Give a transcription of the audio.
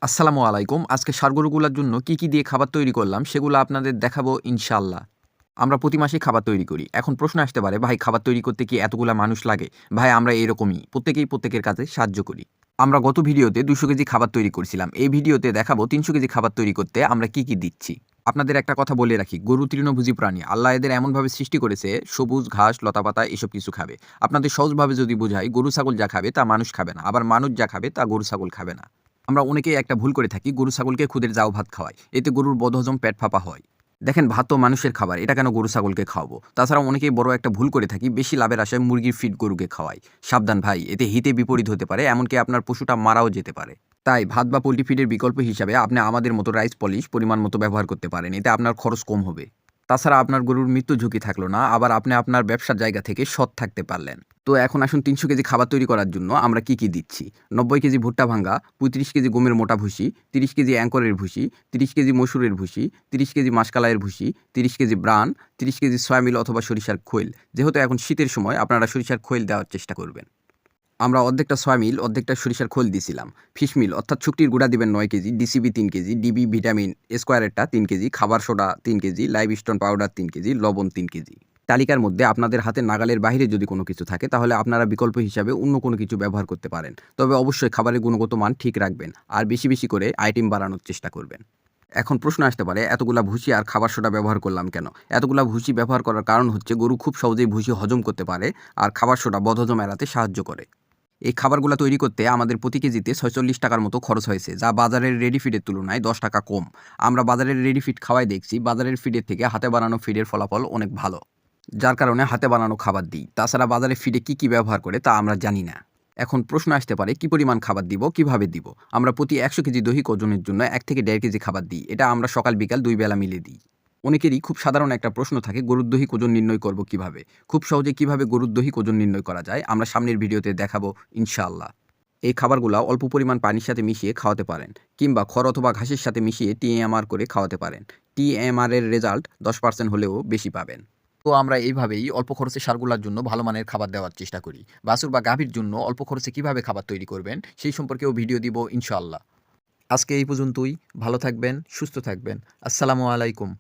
আসসালামু আলাইকুম। আজকে ষাঁড় গরুগুলার জন্য কি দিয়ে খাবার তৈরি করলাম সেগুলো আপনাদের দেখাবো ইনশাআল্লাহ। আমরা প্রতি মাসেই খাবার তৈরি করি। এখন প্রশ্ন আসতে পারে, ভাই খাবার তৈরি করতে কি এতগুলা মানুষ লাগে? ভাই আমরা এরকমই। প্রত্যেকেই প্রত্যেকের কাজে সাহায্য করি। আমরা গত ভিডিওতে ২০০ কেজি খাবার তৈরি করছিলাম। এই ভিডিওতে দেখাবো ৩০০ কেজি খাবার তৈরি করতে আমরা কি দিচ্ছি। আপনাদের একটা কথা বলে রাখি, গরু তৃণভোজী প্রাণী। আল্লাহ এদের এমনভাবে সৃষ্টি করেছে সবুজ ঘাস, লতাপাতা এসব কিছু খাবে। আপনাদের সহজভাবে যদি বুঝাই, গরু ছাগল যা খাবে তা মানুষ খাবে না। আবার মানুষ যা খাবে তা গরু ছাগল খাবে না। আমরা অনেকেই একটা ভুল করে থাকি, গরু ছাগলকে খুদের জাউ ভাত খাওয়াই। এতে গরুর বদহজম, পেট ফাঁপা হয়। দেখেন, ভাত তো মানুষের খাবার, এটা কেন গরু ছাগলকে খাওয়াবো? তাছাড়া অনেকেই বড় একটা ভুল করে থাকি, বেশি লাভের আশায় মুরগির ফিড গরুকে খাওয়াই। সাবধান ভাই, এতে হিতে বিপরীত হতে পারে, এমনকি আপনার পশুটা মারাও যেতে পারে। তাই ভাত বা পোল্ট্রি ফিডের বিকল্প হিসাবে আপনি আমাদের মতো রাইস পলিশ পরিমাণ মতো ব্যবহার করতে পারেন। এতে আপনার খরচ কম হবে। তাছাড়া আপনার গরুর মৃত্যু ঝুঁকি থাকলো না, আবার আপনি আপনার ব্যবসার জায়গা থেকে সৎ থাকতে পারলেন। তো এখন আসুন ৩০০ কেজি খাবার তৈরি করার জন্য আমরা কি দিচ্ছি। ৯০ কেজি ভুট্টা ভাঙ্গা, ৩৫ কেজি গমের মোটা ভুসি, ৩০ কেজি অ্যাঙ্করের ভুসি, ৩০ কেজি মসুরের ভুসি, ৩০ কেজি মাসকালাইয়ের ভুসি, ৩০ কেজি ব্রান, ৩০ কেজি সয়াবিল অথবা সরিষার খৈল। যেহেতু এখন শীতের সময়, আপনারা সরিষার খৈল দেওয়ার চেষ্টা করবেন। আমরা অর্ধেকটা সয়াবিল, অর্ধেকটা সরিষার খোল দিছিলাম। ফিশমিল অর্থাৎ শুকটির গুঁড়া দিবেন ৯ kg, DCB ৩ kg, DB vitamin স্কোয়ারেরটা ৩ কেজি, খাবার soda ৩ kg, limestone powder 3 kg, লবণ 3 কেজি। তালিকার মধ্যে আপনাদের হাতে নাগালের বাইরে যদি কোনো কিছু থাকে, তাহলে আপনারা বিকল্প হিসাবে অন্য কোনো কিছু ব্যবহার করতে পারেন। তবে অবশ্যই খাবারের গুণগত মান ঠিক রাখবেন, আর বেশি করে আইটেম বাড়ানোর চেষ্টা করবেন। এখন প্রশ্ন আসতে পারে, এতগুলা ভুসি আর খাবার সোডা ব্যবহার করলাম কেন? এতগুলা ভুসি ব্যবহার করার কারণ হচ্ছে, গরু খুব সহজেই ভুসি হজম করতে পারে, আর খাবার সোডা বদহজম এড়াতে সাহায্য করে। এই খাবারগুলা তৈরি করতে আমাদের প্রতি কেজিতে ৪৬ টাকার মতো খরচ হয়েছে, যা বাজারের রেডি ফিডের তুলনায় ১০ টাকা কম। আমরা বাজারের রেডি ফিড খাওয়াই দেখছি, বাজারের ফিডের থেকে হাতে বানানো ফিডের ফলাফল অনেক ভালো। যার কারণে হাতে বানানো খাবার দিই। তাছাড়া বাজারে ফিডে কি ব্যবহার করে তা আমরা জানি না। এখন প্রশ্ন আসতে পারে, কি পরিমাণ খাবার দিব, কিভাবে দিব? আমরা প্রতি ১০০ কেজি দৈহিক ওজনের জন্য ১ থেকে ১.৫ কেজি খাবার দিই। এটা আমরা সকাল বিকাল ২ বেলা মিলে দিই। অনেকেরই খুব সাধারণ একটা প্রশ্ন থাকে, গরুর দৈহিক ওজন নির্ণয় করব কিভাবে? খুব সহজে কিভাবে গরুর দৈহিক ওজন নির্ণয় করা যায় আমরা সামনের ভিডিওতে দেখাবো ইনশাআল্লাহ। এই খাবারগুলা অল্প পরিমাণ পানির সাথে মিশিয়ে খাওয়াতে পারেন, কিংবা খড় অথবা ঘাসের সাথে মিশিয়ে টিএমআর করে খাওয়াতে পারেন। টিএমআর এর রেজাল্ট 10% হলেও বেশি পাবেন। তো আমরা এইভাবেই অল্প খরচে ষাঁড়গুলার জন্য ভালো মানের খাবার দেওয়ার চেষ্টা করি। বাছুর বা গাভীর জন্য অল্প খরচে কিভাবে খাবার তৈরি করবেন সেই সম্পর্কেও ভিডিও দিব ইনশাআল্লাহ। আজকে এই পর্যন্তই। ভালো থাকবেন, সুস্থ থাকবেন। আসসালামু আলাইকুম।